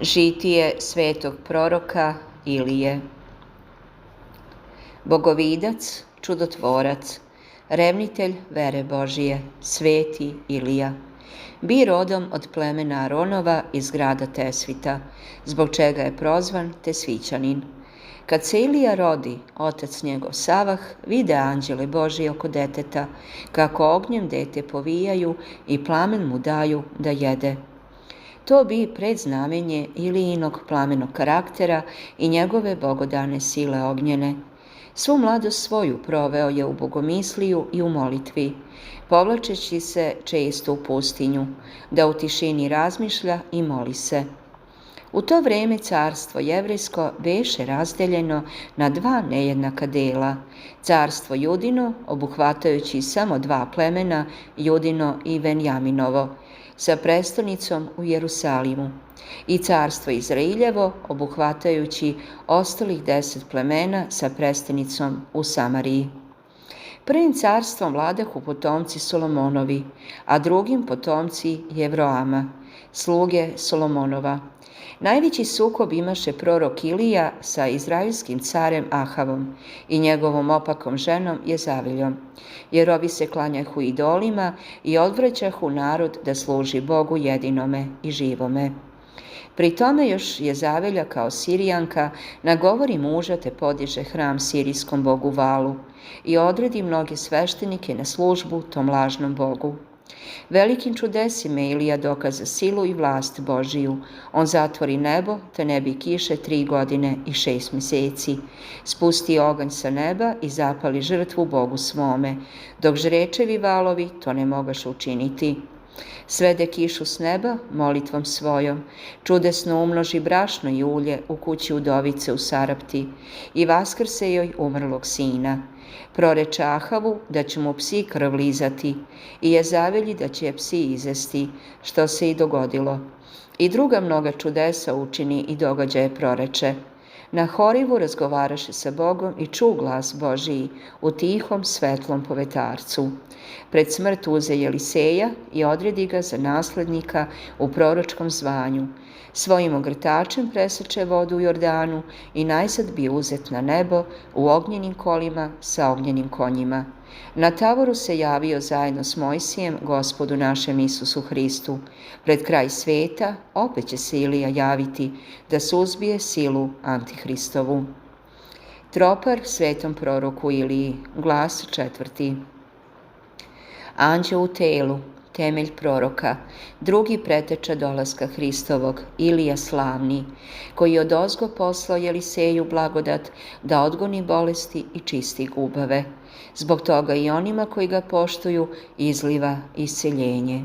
Žitije svetog proroka Ilije. Bogovidac, čudotvorac, revnitelj vere Božije, sveti Ilija, bi rodom od plemena Aronova iz grada Tesvita, zbog čega je prozvan Tesvićanin. Kad se Ilija rodi, otac njegov Savah vide anđele Božije oko deteta, kako ognjem dete povijaju i plamen mu daju da jede. To bi predznamenje Ilijinog plamenog karaktera i njegove bogodane sile ognjene. Svu mladost svoju proveo je u bogomisliju i u molitvi, povlačeći se često u pustinju, da u tišini razmišlja i moli se. U to vreme carstvo jevrejsko beše razdeljeno na dva nejednaka dela, carstvo Judino, obuhvatajući samo dva plemena, Judino i Venjaminovo, sa prestonicom u Jerusalimu, i carstvo Izrailjevo, obuhvatajući ostalih 10 plemena sa prestonicom u Samariji. Prvim carstvom vladahu potomci Solomonovi, a drugim potomci Jevroama, sluge Solomonova. Najveći sukob imaše prorok Ilija sa izraelskim carem Ahavom i njegovom opakom ženom Jezaviljom, jer ovi se klanjahu idolima i odvraćahu narod da služi Bogu jedinome i živome. Pri tome još Jezavilja kao Sirijanka nagovori muža te podiže hram sirijskom bogu Valu i odredi mnoge sveštenike na službu tom lažnom bogu. Velikim čudesima Ilija dokaza silu i vlast Božiju. On zatvori nebo, te ne bi kiše 3 godine i 6 mjeseci. Spusti oganj sa neba i zapali žrtvu Bogu svome, dok žrečevi valovi to ne mogaše učiniti. Svede kišu s neba molitvom svojom, čudesno umnoži brašno i ulje u kući udovice u Sarapti i vaskrse joj umrlog sina. Proreče Ahavu da će mu psi krv lizati i Jezavilji da će je psi izesti, što se i dogodilo. I druga mnoga čudesa učini i događaje proreče. Na Horivu razgovaraše sa Bogom i ču glas Božiji u tihom svetlom povetarcu. Pred smrt uze Jeliseja i odredi ga za naslednika u proročkom zvanju. Svojim ogrtačem preseče vodu u Jordanu i najzad bi uzet na nebo u ognjenim kolima sa ognjenim konjima. Na Tavoru se javio zajedno s Mojsijem, Gospodu našem Isusu Hristu. Pred kraj sveta opet će se Ilija javiti da suzbije silu Antihristovu. Tropar svetom proroku Iliji, glas 4. Anđeo u telu, temelj proroka, drugi preteča dolaska Hristovog, Ilija slavni, koji odozgo poslao Jeliseju blagodat da odgoni bolesti i čisti gubave. Zbog toga i onima koji ga poštuju izliva isceljenje.